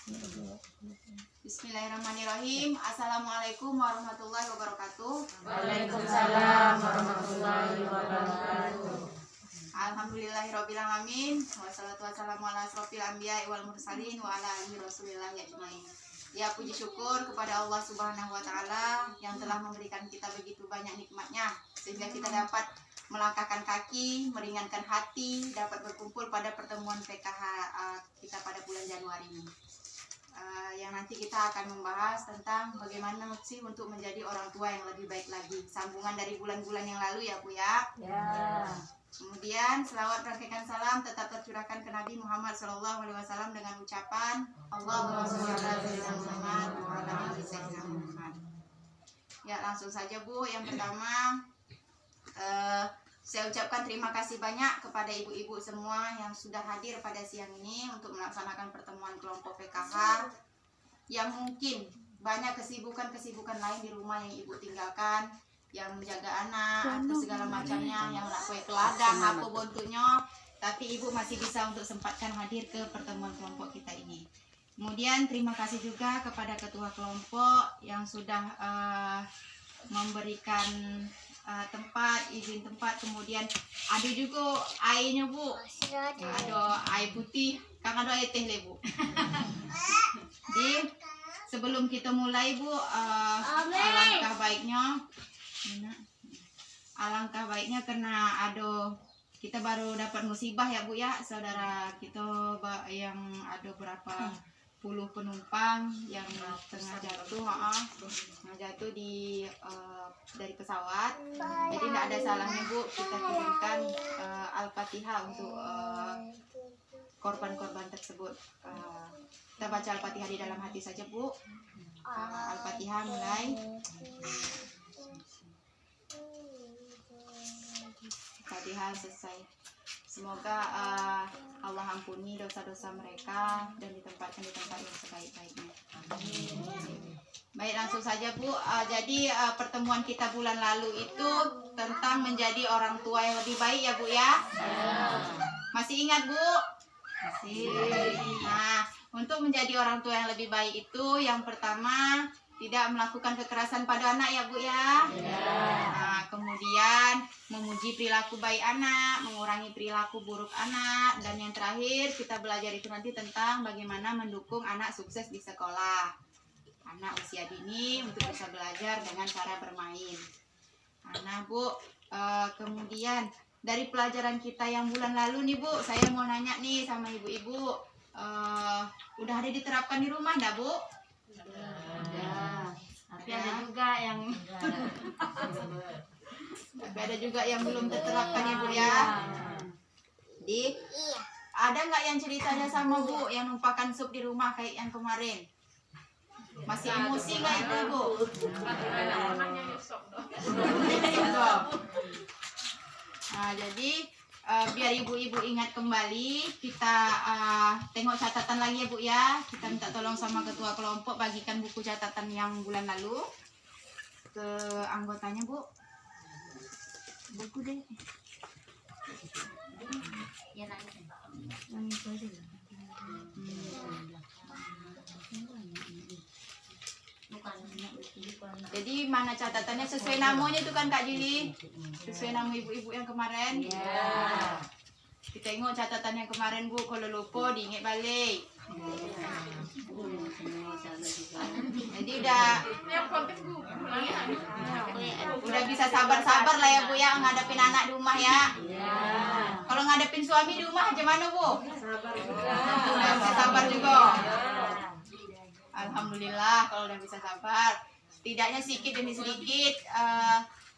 Bismillahirrahmanirrahim. Assalamualaikum warahmatullahi wabarakatuh. Waalaikumsalam warahmatullahi wabarakatuh. Alhamdulillahirabbil alamin. Wassalatu wassalamu ala asrofil anbiya'i wal mursalin wa ala alihi rasulillahi ajmain. Ya, puji syukur kepada Allah Subhanahu wa taala yang telah memberikan kita begitu banyak nikmatnya sehingga kita dapat melangkahkan kaki, meringankan hati, dapat berkumpul pada pertemuan PKH kita pada bulan Januari ini. Yang nanti kita akan membahas tentang bagaimana sih untuk menjadi orang tua yang lebih baik lagi. Sambungan dari bulan-bulan yang lalu ya Bu ya. Ya. Kemudian selawat rangkaian salam tetap tercurahkan ke Nabi Muhammad SAW dengan ucapan Allahumma sholli ala sayyidina Muhammad wa ala ali sayyidina Muhammad. Ya, langsung saja Bu. Yang pertama saya ucapkan terima kasih banyak kepada ibu-ibu semua yang sudah hadir pada siang ini untuk melaksanakan pertemuan kelompok PKH yang mungkin banyak kesibukan-kesibukan lain di rumah yang ibu tinggalkan, yang menjaga anak atau segala macamnya, yang nak kue keladang apa bentuknya, tapi ibu masih bisa untuk sempatkan hadir ke pertemuan kelompok kita ini. Kemudian terima kasih juga kepada ketua kelompok yang sudah memberikan tempat, izin tempat, kemudian ada juga airnya Bu, ada air putih, kan ada air teh le Bu. Jadi sebelum kita mulai Bu, alangkah baiknya karena kita baru dapat musibah ya Bu ya, saudara kita yang ada berapa puluh penumpang yang tengah jatuh dari pesawat. Jadi tidak ada salahnya Bu kita kirimkan Al-Fatihah untuk korban-korban tersebut. Kita baca Al-Fatihah di dalam hati saja Bu. Al-Fatihah mulai. Al-Fatihah selesai. Semoga Allah ampuni dosa-dosa mereka dan ditempatkan di tempat yang sebaik-baiknya. Baik, langsung saja Bu. Jadi pertemuan kita bulan lalu itu tentang menjadi orang tua yang lebih baik ya Bu ya. Masih ingat Bu? Masih. Nah, untuk menjadi orang tua yang lebih baik itu yang pertama tidak melakukan kekerasan pada anak ya Bu ya. Nah, kemudian memuji perilaku baik anak, mengurangi perilaku buruk anak, dan yang terakhir kita belajar itu nanti tentang bagaimana mendukung anak sukses di sekolah. Anak usia dini untuk bisa belajar dengan cara bermain. Nah Bu, kemudian dari pelajaran kita yang bulan lalu nih Bu, saya mau nanya nih sama ibu-ibu, udah ada diterapkan di rumah enggak Bu? Tapi ada juga yang belum terterapkan ya Bu ya. Jadi ada nggak yang ceritanya sama Bu yang numpahkan sup di rumah kayak yang kemarin? Masih emosi nggak itu Bu? Nah, jadi biar ibu-ibu ingat kembali, kita tengok catatan lagi ya Bu ya. Kita minta tolong sama ketua kelompok bagikan buku catatan yang bulan lalu ke anggotanya Bu. Buku deh. Yang itu aja. Jadi mana catatannya sesuai namanya itu kan Kak Jili? Sesuai nama ibu-ibu yang kemarin? Iya. Kita tengok catatan yang kemarin Bu, kalau lupa diingat balik. Jadi udah bisa sabar-sabar lah ya Bu ya ngadepin anak di rumah ya. Kalau ngadepin suami di rumah gimana Bu? Udah bisa sabar juga. Alhamdulillah kalau udah bisa sabar. Setidaknya sedikit demi sedikit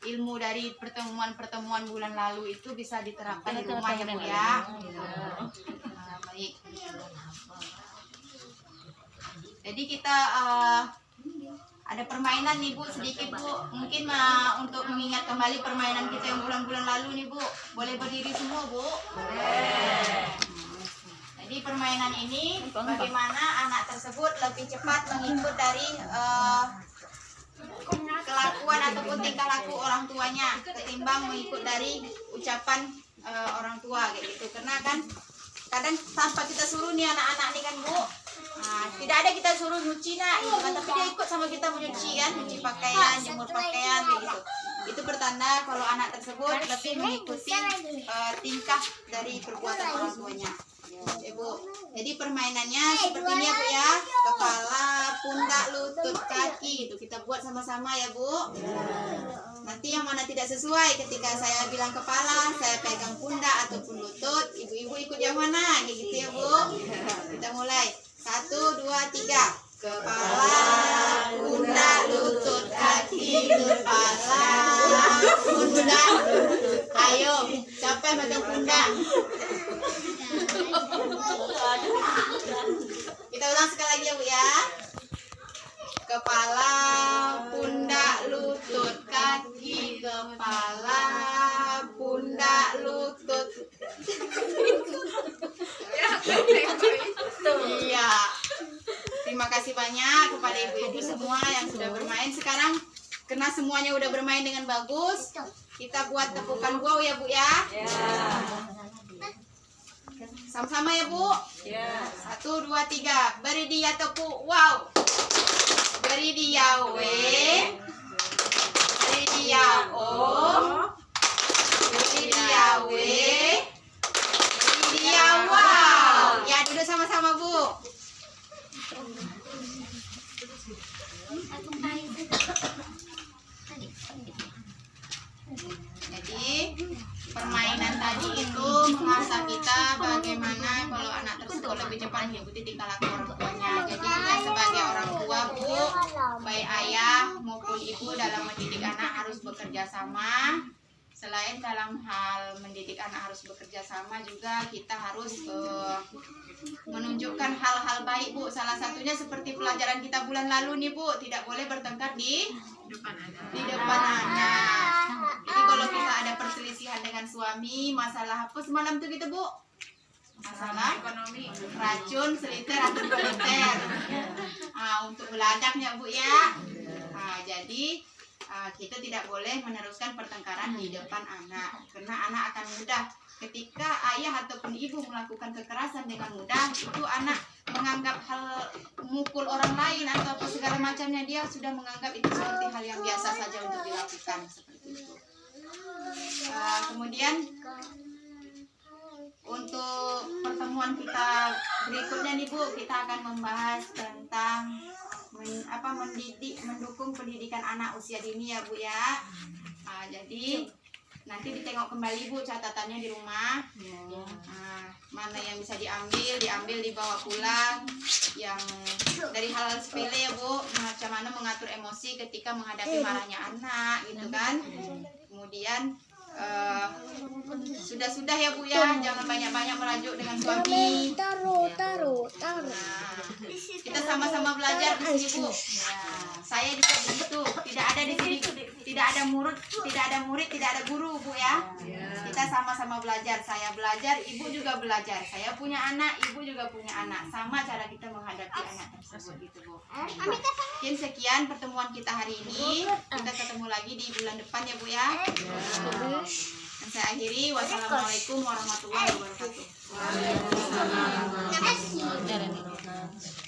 ilmu dari pertemuan-pertemuan bulan lalu itu bisa diterapkan di rumah ya Bu ya. Baik. Jadi kita ada permainan nih Bu sedikit Bu. Mungkin untuk mengingat kembali permainan kita yang bulan-bulan lalu nih Bu. Boleh berdiri semua Bu? Boleh. Jadi permainan ini bagaimana anak tersebut lebih cepat mengikut dari kelakuan ataupun tingkah laku orang tuanya ketimbang mengikut dari ucapan orang tua kayak gitu. Karena kan kadang tanpa kita suruh nih anak-anak nih kan Bu, Tidak ada kita suruh nyuci nak, gitu kan. Tapi dia ikut sama kita menyuci kan, nyuci pakaian, jemur pakaian, kayak gitu. Itu pertanda kalau anak tersebut lebih mengikuti tingkah dari perbuatan orang tuanya. Ibu, jadi permainannya seperti ini ya Bu ya. Kepala, pundak, lutut, kaki itu kita buat sama-sama ya Bu. Nanti yang mana tidak sesuai ketika saya bilang kepala, saya pegang pundak ataupun lutut, ibu-ibu ikut yang mana, kayak gitu ya Bu. Kita mulai. 1, 2, 3. Kepala, pundak, lutut, kaki, kepala, pundak, lutut. Ayo, siapa yang pegang pundak? Kita ulang sekali lagi ya Bu ya. Kepala, pundak, lutut, kaki, kepala, pundak, lutut. Iya. Terima kasih banyak kepada ibu-ibu semua yang sudah bermain. Sekarang karena semuanya udah bermain dengan bagus, kita buat tepukan wow ya Bu ya. Sama-sama ya Bu. 1, 2, 3. Beri dia tepuk wow. Beri dia we. Beri dia o. Beri dia we. Beri dia wow. Ya duduk sama-sama Bu. Jadi permainan tadi itu mengasah kita bagaimana kalau anak tersebut lebih cepat mengikuti tingkah laku orang tuanya. Jadi juga sebagai orang tua Bu, baik ayah maupun ibu dalam mendidik anak harus bekerja sama. Selain dalam hal mendidik anak harus bekerja sama, juga kita harus menunjukkan hal-hal baik Bu. Salah satunya seperti pelajaran kita bulan lalu nih Bu, tidak boleh bertengkar di depan anak. Jadi kalau kita ada perselisihan dengan suami, masalah apa semalam tuh gitu Bu? Masalah ekonomi, racun, seliter, atau militer. Untuk beladaknya Bu ya. Jadi kita tidak boleh meneruskan pertengkaran di depan anak, karena anak akan mudah ketika ayah ataupun ibu melakukan kekerasan dengan mudah, itu anak menganggap hal mukul orang lain atau apa segala macamnya, dia sudah menganggap itu seperti hal yang biasa saja untuk dilakukan seperti itu. Kemudian untuk pertemuan kita berikutnya nih Bu, kita akan membahas tentang mendukung pendidikan anak usia dini ya Bu ya. Jadi nanti ditengok kembali Bu catatannya di rumah. Mana yang bisa diambil dibawa pulang. Yang dari hal sepele ya Bu, macam mana mengatur emosi ketika menghadapi marahnya anak gitu kan. Kemudian sudah ya Bu ya, jangan banyak-banyak merajuk dengan suami. Taruh. Kita sama-sama belajar di sini Bu. Saya juga begitu. Tidak ada di sini, tidak ada murid, tidak ada guru Bu ya. Kita sama-sama belajar. Saya belajar, ibu juga belajar. Saya punya anak, ibu juga punya anak. Sama cara kita menghadapi anak tersebut gitu Bu. Mungkin sekian pertemuan kita hari ini. Kita ketemu lagi di bulan depan ya Bu ya. Dan saya akhiri. Wassalamualaikum warahmatullahi wabarakatuh. Terima kasih.